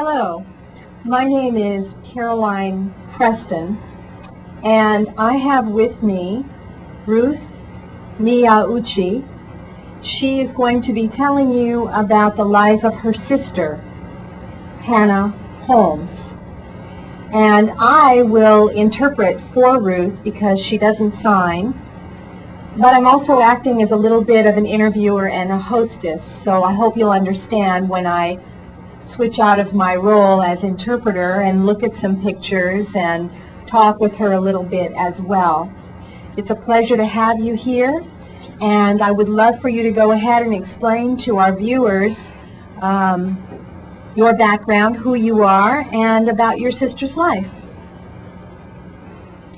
Hello, my name is Caroline Preston, and I have with me Ruth Miyauchi. She is going to be telling you about the life of her sister, Hannah Holmes. And I will interpret for Ruth because she doesn't sign, but I'm also acting as a little bit of an interviewer and a hostess, so I hope you'll understand when I switch out of my role as interpreter and look at some pictures and talk with her a little bit as well. It's a pleasure to have you here, and I would love for you to go ahead and explain to our viewers your background, who you are, and about your sister's life.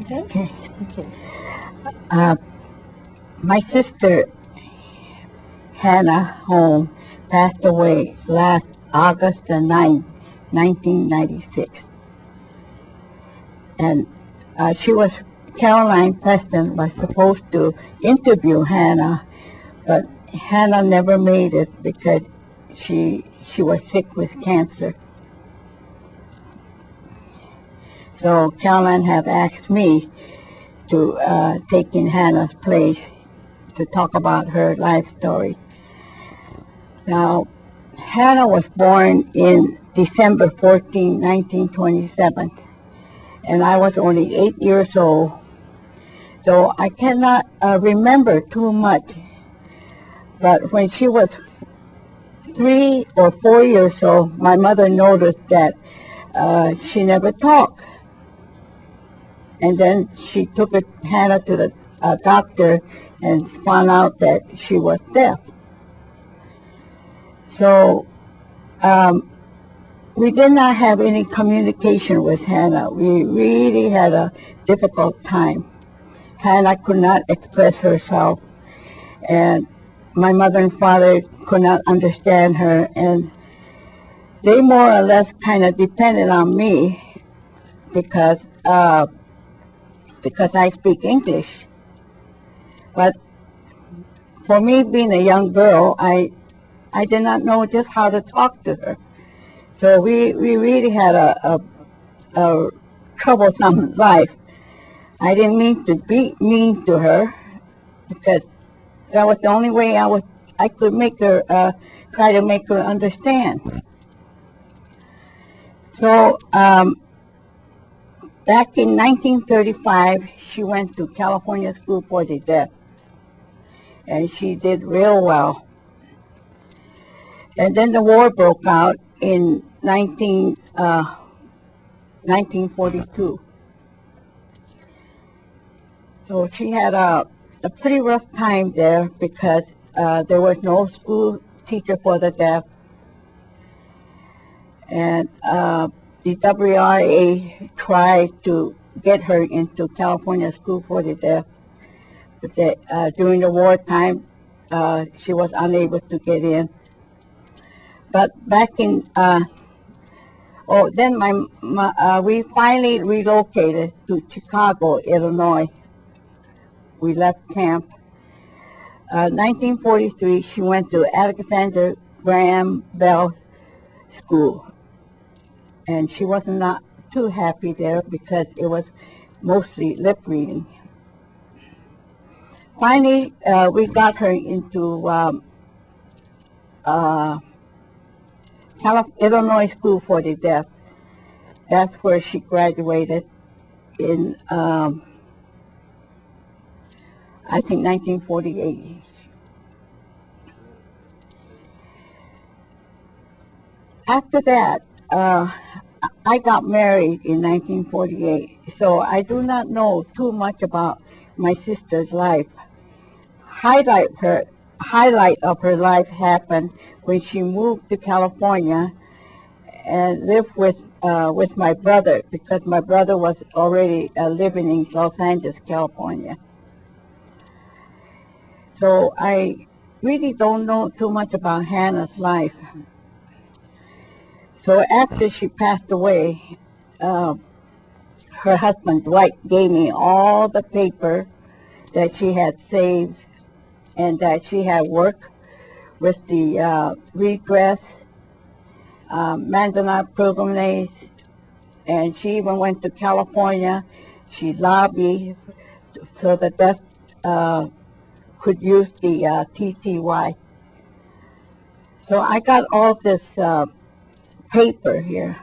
Okay? My sister, Hannah Holmes, passed away last August the 9th, 1996. And Caroline Preston was supposed to interview Hannah, but Hannah never made it because she was sick with cancer. So Caroline have asked me to take in Hannah's place to talk about her life story. Now, Hannah was born in December 14, 1927, and I was only 8 years old, so I cannot remember too much. But when she was 3 or 4 years old, my mother noticed that she never talked. And then she took Hannah to the doctor and found out that she was deaf. So we did not have any communication with Hannah. We really had a difficult time. Hannah could not express herself, and my mother and father could not understand her, and they more or less kind of depended on me because I speak English. But for me, being a young girl, I did not know just how to talk to her. So we really had a troublesome life. I didn't mean to be mean to her because that was the only way I could make her, try to make her understand. So back in 1935, she went to California School for the Deaf, and she did real well. And then the war broke out in 1942. So she had a pretty rough time there because there was no school teacher for the deaf. And the WRA tried to get her into California School for the Deaf, but during the wartime, she was unable to get in. But back in, then we finally relocated to Chicago, Illinois. We left camp. 1943, she went to Alexander Graham Bell School. And she was not too happy there because it was mostly lip reading. Finally, we got her into Illinois School for the Deaf. That's where she graduated in, I think, 1948. After that, I got married in 1948, so I do not know too much about my sister's life. Highlight of her life happened when she moved to California and lived with my brother, because my brother was already living in Los Angeles, California. So I really don't know too much about Hannah's life. So after she passed away, her husband Dwight gave me all the paper that she had saved and that she had worked with the redress Mandana pilgrimage, and she even went to California. She lobbied so that deaf could use the TTY. So I got all this paper here.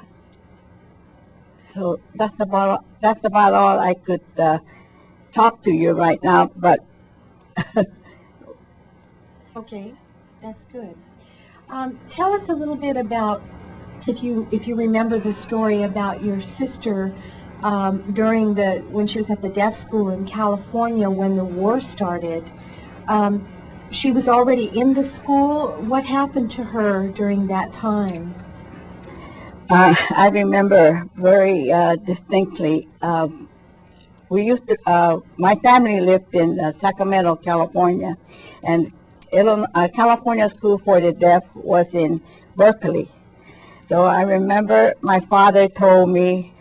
So that's about all I could talk to you right now. But okay, that's good. Tell us a little bit about, if you remember the story about your sister during when she was at the deaf school in California when the war started. She was already in the school. What happened to her during that time? I remember very distinctly. We used to. My family lived in Sacramento, California, and California School for the Deaf was in Berkeley. So I remember my father told me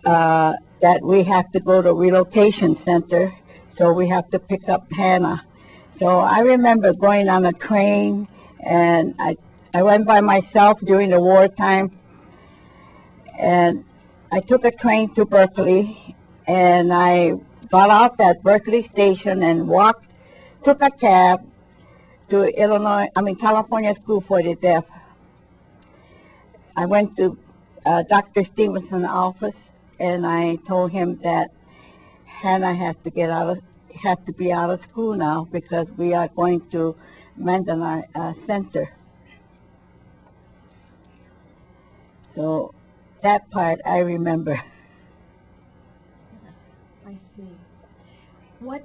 that we have to go to relocation center, so we have to pick up Hannah. So I remember going on a train, and I went by myself during the wartime, and I took a train to Berkeley, and I got off at Berkeley Station and took a cab to California School for the Deaf. I went to Dr. Stevenson's office, and I told him that Hannah has to be out of school now because we are going to Mandana Center. So that part I remember. I see. What,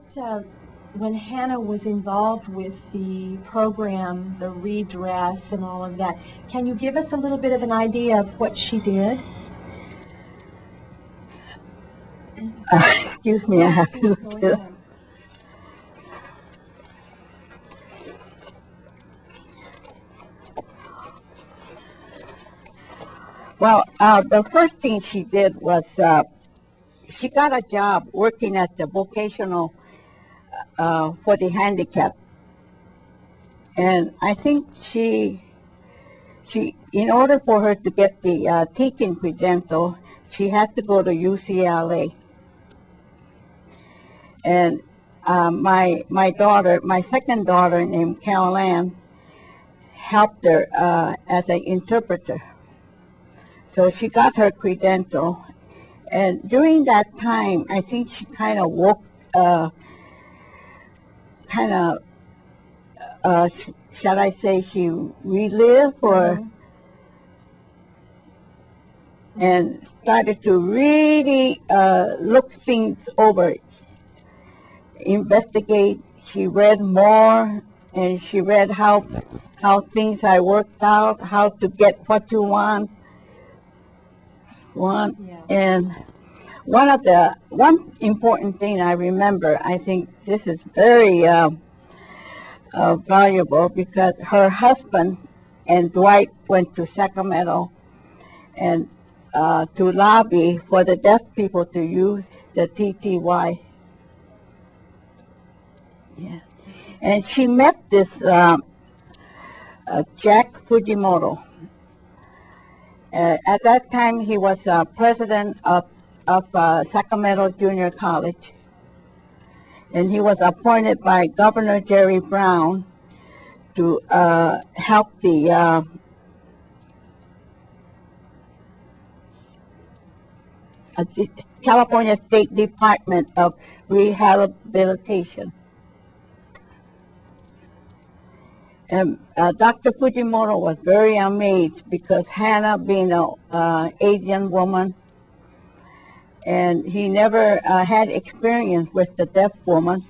when Hannah was involved with the program, the redress and all of that, can you give us a little bit of an idea of what she did? Excuse me, I have to look it up. Well, the first thing she did was she got a job working at the vocational for the handicapped. And I think she, in order for her to get the teaching credential, she had to go to UCLA. And my daughter, my second daughter named Caroline, helped her as an interpreter. So she got her credential, and during that time, I think she kind of shall I say, she relived and started to really look things over, investigate. She read more, and she read how things are worked out, how to get what you want. Yeah. And one important thing I remember, I think this is very valuable, because her husband and Dwight went to Sacramento and to lobby for the deaf people to use the TTY. Yeah. And she met this Jack Fujimoto. At that time, he was president of Sacramento Junior College, and he was appointed by Governor Jerry Brown to help the California State Department of Rehabilitation. And Dr. Fujimoto was very amazed, because Hannah, being an Asian woman, and he never had experience with the deaf woman,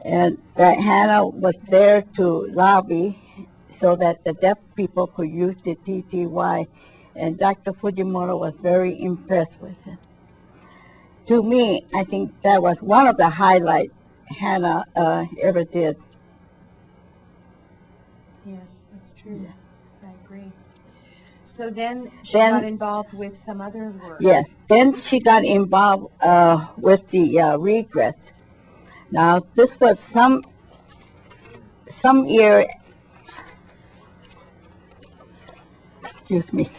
and that Hannah was there to lobby so that the deaf people could use the TTY, and Dr. Fujimoto was very impressed with it. To me, I think that was one of the highlights Hannah ever did. Yes, that's true. Yeah. I agree. So then she got involved with some other work. Yes. Then she got involved with the redress. Now, this was some year Excuse me.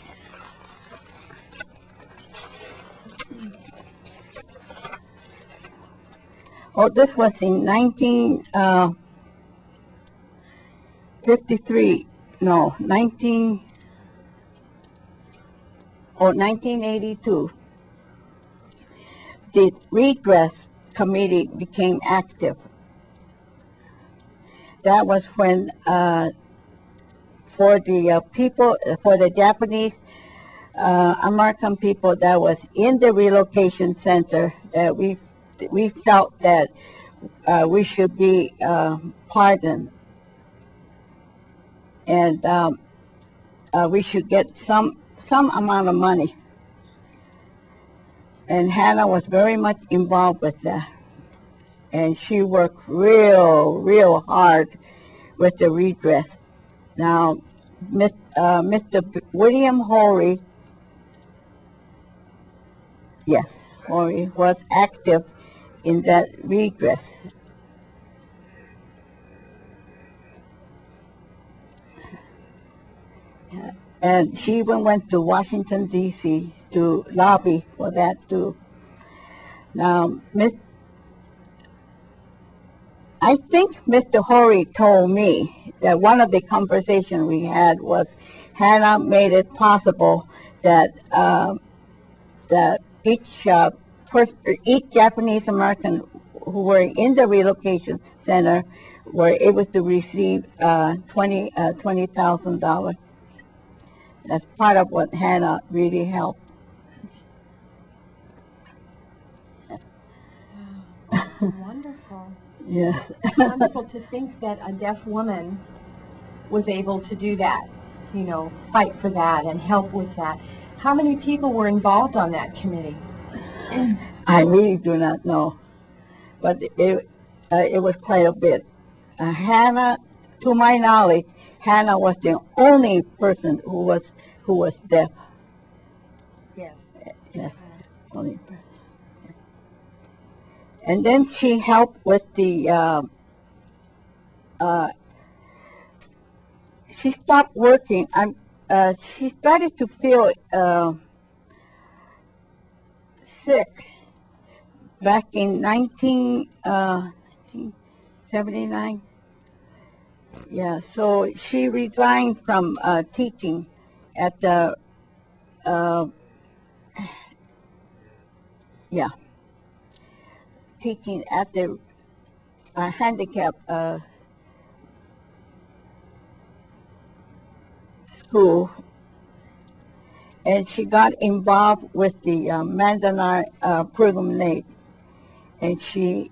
Oh, this was in 1953. No, 1982. The redress committee became active. That was when for the people, for the Japanese American people that was in the relocation center, that we felt that we should be pardoned, and we should get some amount of money. And Hannah was very much involved with that, and she worked real hard with the redress. Now, Mr. William Horry, yes, Horry was active in that redress. And she even went to Washington, D.C. to lobby for that too. Now, I think Mr. Horry told me that one of the conversations we had was Hannah made it possible that that each Japanese American who were in the relocation center were able to receive $20,000. That's part of what Hannah really helped. Wow, that's wonderful. Yes. It's wonderful to think that a deaf woman was able to do that, you know, fight for that and help with that. How many people were involved on that committee? I really do not know, but it was quite a bit. Hannah, to my knowledge, Hannah was the only person who was deaf. Yes. Yes, only person. And then she helped with the. She stopped working. She started to feel sick back in 1979. Yeah, so she resigned from teaching at the, teaching at the handicap school, and she got involved with the Mandanar Promenade, and she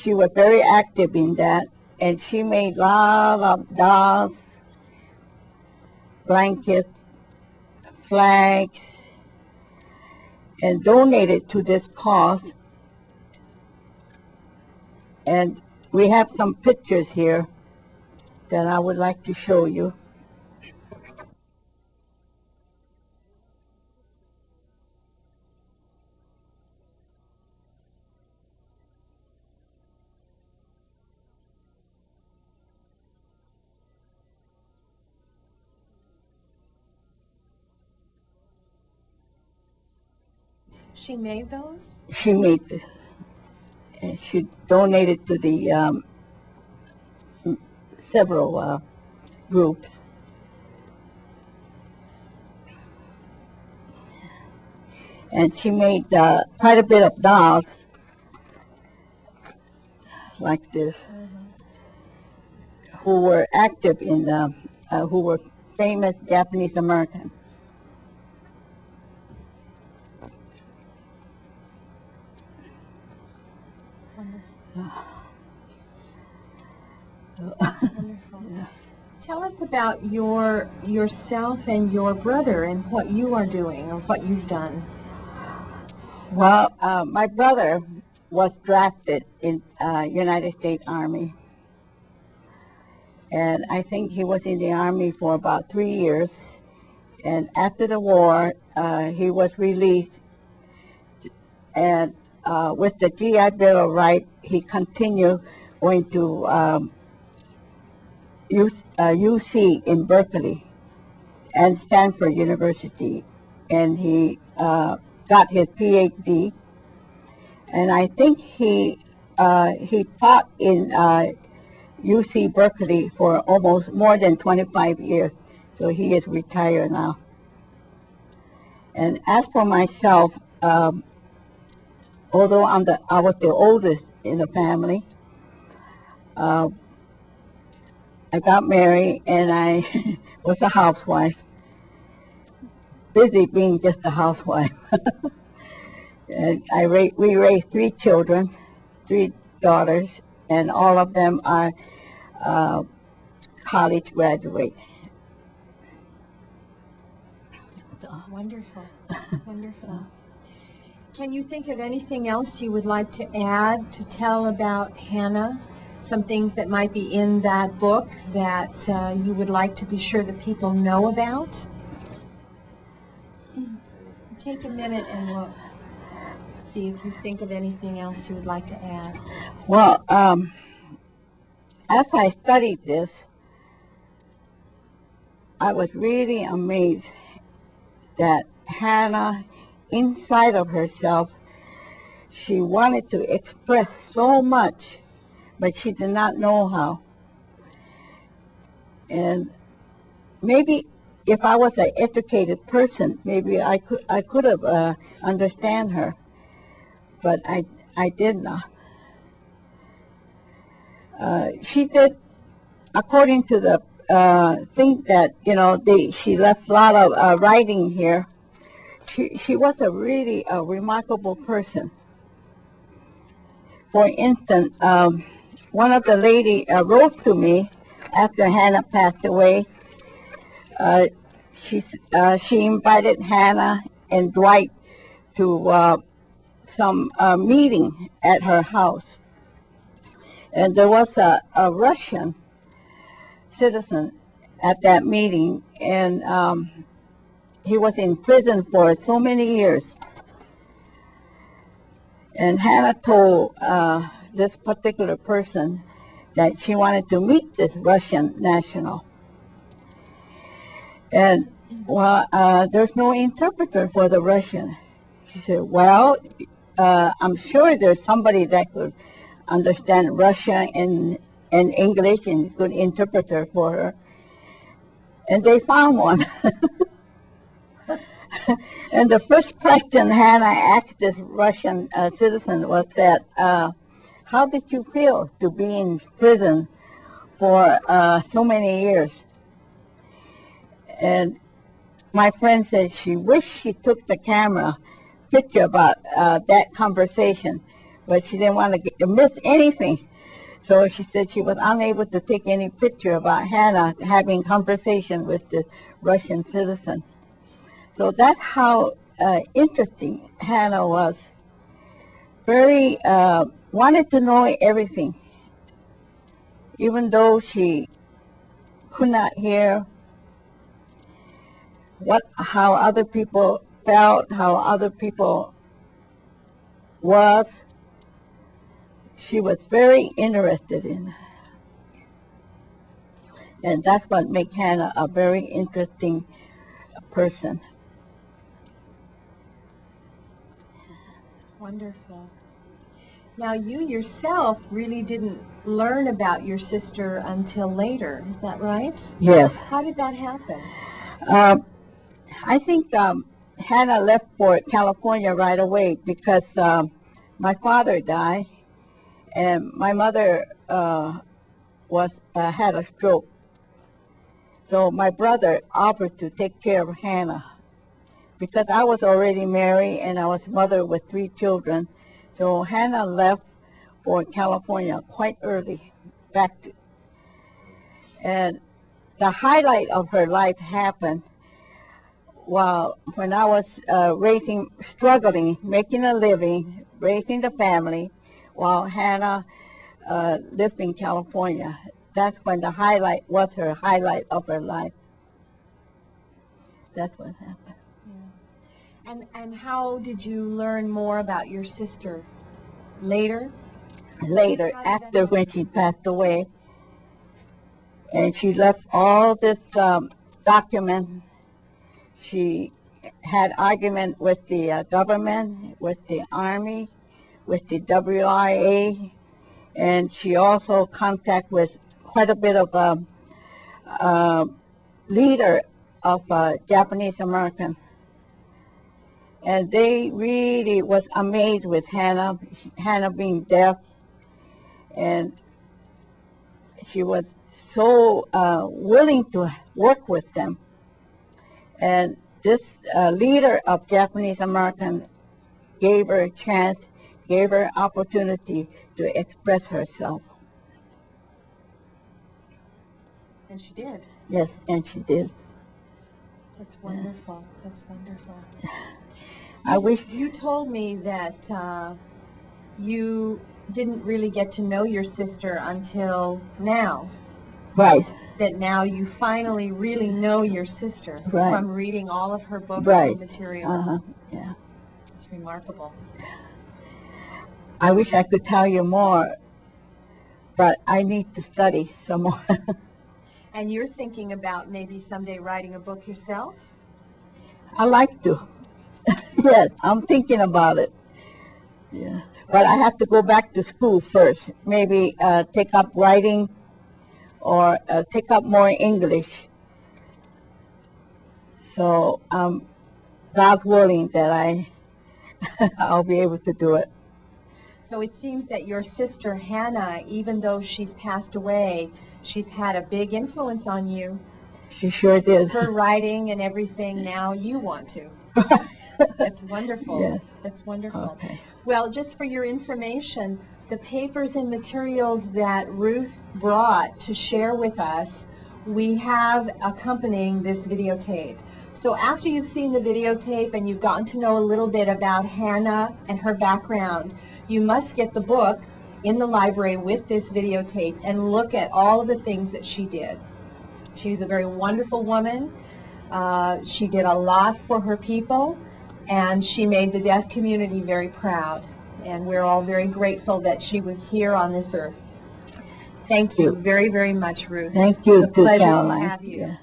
was very active in that, and she made a lot of dolls, blankets, flags, and donated to this cause. And we have some pictures here that I would like to show you. She made those? She made this. And she donated to the several groups. And she made quite a bit of dolls like this, who were active in the, who were famous Japanese Americans. Wonderful. Yeah. Tell us about yourself and your brother and what you are doing or what you've done. Well, my brother was drafted in United States Army, and I think he was in the Army for about 3 years, and after the war he was released, and with the GI Bill of Rights he continued going to UC in Berkeley and Stanford University, and he got his PhD. And I think he taught in UC Berkeley for almost more than 25 years, so he is retired now. And as for myself, although I was the oldest in the family, I got married and I was a housewife, busy being just a housewife. And we raised 3 children, 3 daughters, and all of them are college graduates. Wonderful, wonderful. Can you think of anything else you would like to add to tell about Hannah? Some things that might be in that book that you would like to be sure that people know about? Take a minute and look. See if you think of anything else you would like to add. Well, as I studied this, I was really amazed that Hannah, inside of herself, she wanted to express so much, but she did not know how. And maybe if I was an educated person, maybe I could have understand her, but I did not. She did, according to the thing that, she left a lot of writing here. She was a really remarkable person. For instance, one of the lady wrote to me after Hannah passed away. She invited Hannah and Dwight to some meeting at her house. And there was a Russian citizen at that meeting, and he was in prison for so many years. And Hannah told this particular person that she wanted to meet this Russian national. And, well, there's no interpreter for the Russian. She said, well, I'm sure there's somebody that could understand Russian and English and good interpreter for her. And they found one. And the first question Hannah asked this Russian citizen was that, how did you feel to be in prison for so many years? And my friend said she wished she took the camera picture about that conversation, but she didn't want to miss anything. So she said she was unable to take any picture about Hannah having conversation with this Russian citizen. So that's how interesting Hannah was. Very, wanted to know everything. Even though she could not hear how other people felt, how other people was, she was very interested in. And that's what makes Hannah a very interesting person. Wonderful. Now, you yourself really didn't learn about your sister until later, is that right? Yes. How did that happen? I think Hannah left for California right away because my father died, and my mother had a stroke. So my brother offered to take care of Hannah because I was already married and I was mother with 3 children. So Hannah left for California quite early, and the highlight of her life happened when I was struggling, making a living, raising the family, while Hannah lived in California. That's when the highlight was her highlight of her life. That's what happened. Yeah. And how did you learn more about your sister? Later? Later, after when she passed away. And she left all this document She had argument with the government, with the Army, with the WIA, and she also contact with quite a bit of leader of Japanese American. And they really was amazed with Hannah being deaf, and she was so willing to work with them. And this leader of Japanese American gave her a chance, gave her opportunity to express herself. And she did. Yes, and she did. That's wonderful. That's wonderful. I wish You told me that you didn't really get to know your sister until now. right, That now you finally really know your sister Right. from reading all of her books right. and materials. Yeah. It's remarkable. I wish I could tell you more, but I need to study some more. And you're thinking about maybe someday writing a book yourself? I like to. Yes, I'm thinking about it. Yeah, but I have to go back to school first. Maybe take up writing or take up more English. So God willing that I'll be able to do it. So it seems that your sister Hannah, even though she's passed away, she's had a big influence on you. She sure did. Her writing and everything, now you want to. That's wonderful. Yes. That's wonderful. Okay. Well, just for your information, the papers and materials that Ruth brought to share with us, we have accompanying this videotape. So after you've seen the videotape and you've gotten to know a little bit about Hannah and her background, you must get the book in the library with this videotape and look at all of the things that she did. She's a very wonderful woman. She did a lot for her people, and she made the deaf community very proud. And we're all very grateful that she was here on this earth. Thank you very, very much, Ruth. Thank you, It's a pleasure Caroline. to have you. Yeah.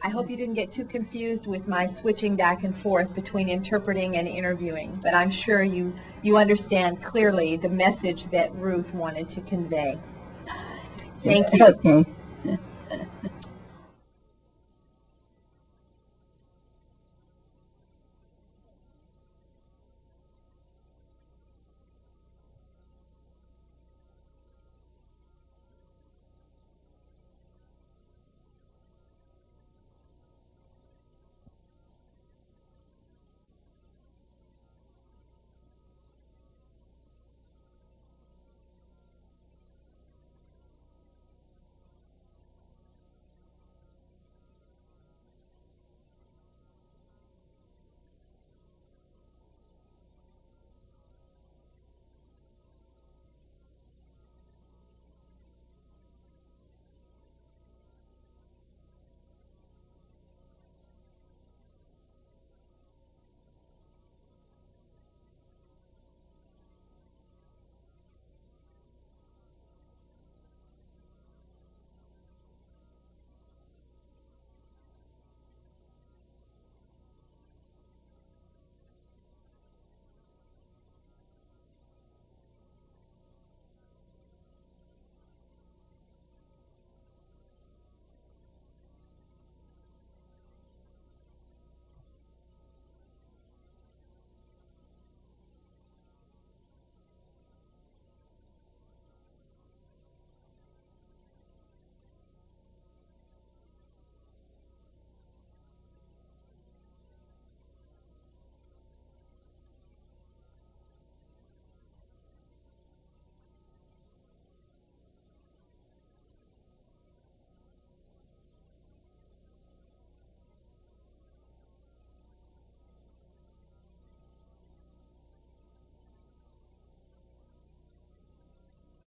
I hope you didn't get too confused with my switching back and forth between interpreting and interviewing, but I'm sure you understand clearly the message that Ruth wanted to convey. Thank you. Okay.